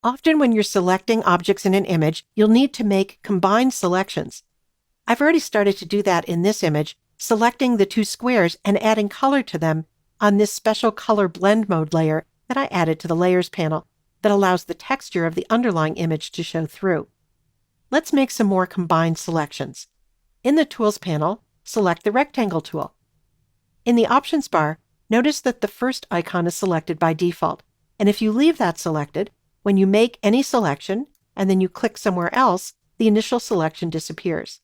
Often when you're selecting objects in an image, you'll need to make combined selections. I've already started to do that in this image, selecting the two squares and adding color to them on this special color blend mode layer that I added to the Layers panel that allows the texture of the underlying image to show through. Let's make some more combined selections. In the Tools panel, select the Rectangle tool. In the Options bar, notice that the first icon is selected by default, and if you leave that selected, when you make any selection and then you click somewhere else, the initial selection disappears.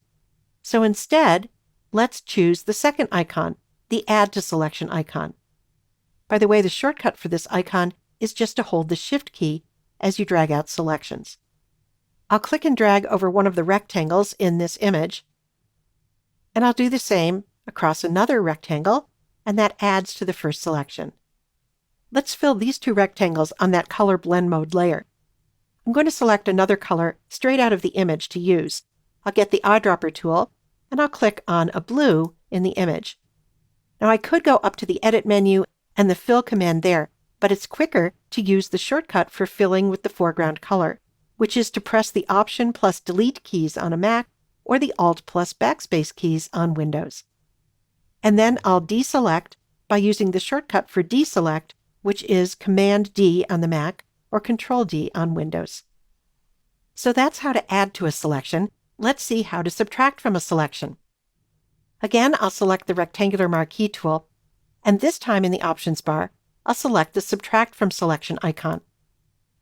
So instead, let's choose the second icon, the Add to Selection icon. By the way, the shortcut for this icon is just to hold the Shift key as you drag out selections. I'll click and drag over one of the rectangles in this image, and I'll do the same across another rectangle, and that adds to the first selection. Let's fill these two rectangles on that color blend mode layer. I'm going to select another color straight out of the image to use. I'll get the eyedropper tool, and I'll click on a blue in the image. Now I could go up to the Edit menu and the Fill command there, but it's quicker to use the shortcut for filling with the foreground color, which is to press the Option plus Delete keys on a Mac or the Alt plus Backspace keys on Windows. And then I'll deselect by using the shortcut for deselect, which is Command D on the Mac or Control D on Windows. So that's how to add to a selection. Let's see how to subtract from a selection. Again, I'll select the Rectangular Marquee tool, and this time in the Options bar, I'll select the Subtract from Selection icon.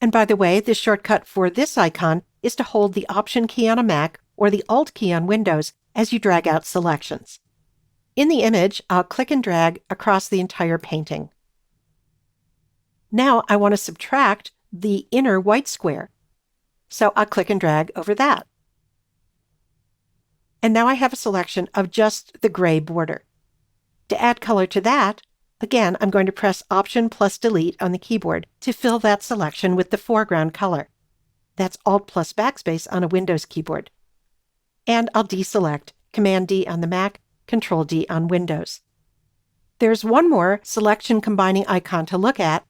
And by the way, the shortcut for this icon is to hold the Option key on a Mac or the Alt key on Windows as you drag out selections. In the image, I'll click and drag across the entire painting. Now I want to subtract the inner white square, so I'll click and drag over that. And now I have a selection of just the gray border. To add color to that, again, I'm going to press Option plus Delete on the keyboard to fill that selection with the foreground color. That's Alt plus Backspace on a Windows keyboard. And I'll deselect, Command D on the Mac, Control D on Windows. There's one more selection combining icon to look at,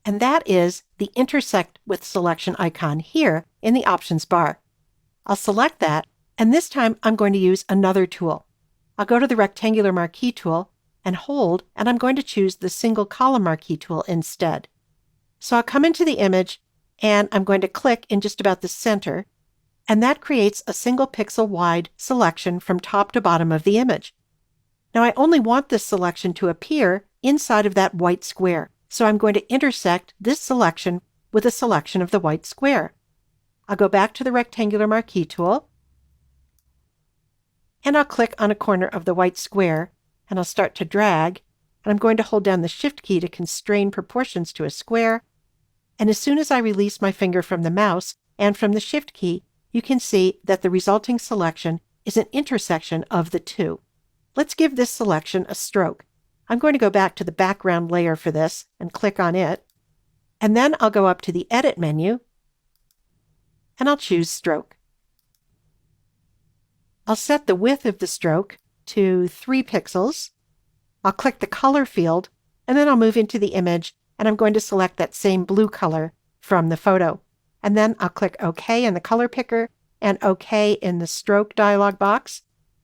and that is the Intersect with Selection icon here in the Options bar. I'll select that, and this time I'm going to use another tool. I'll go to the Rectangular Marquee tool and hold, and I'm going to choose the Single Column Marquee tool instead. So I'll come into the image, and I'm going to click in just about the center, and that creates a single pixel wide selection from top to bottom of the image. Now I only want this selection to appear inside of that white square, so I'm going to intersect this selection with a selection of the white square. I'll go back to the Rectangular Marquee tool, and I'll click on a corner of the white square, and I'll start to drag, and I'm going to hold down the Shift key to constrain proportions to a square, and as soon as I release my finger from the mouse and from the Shift key, you can see that the resulting selection is an intersection of the two. Let's give this selection a stroke. I'm going to go back to the background layer for this and click on it, and then I'll go up to the Edit menu, and I'll choose Stroke. I'll set the width of the stroke to 3 pixels. I'll click the Color field, and then I'll move into the image, and I'm going to select that same blue color from the photo. And then I'll click OK in the color picker and OK in the Stroke dialog box,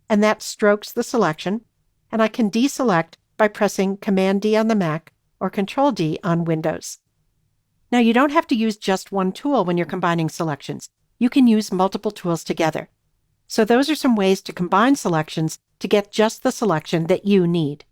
and that strokes the selection, and I can deselect by pressing Command D on the Mac or Control D on Windows. Now you don't have to use just one tool when you're combining selections. You can use multiple tools together. So those are some ways to combine selections to get just the selection that you need.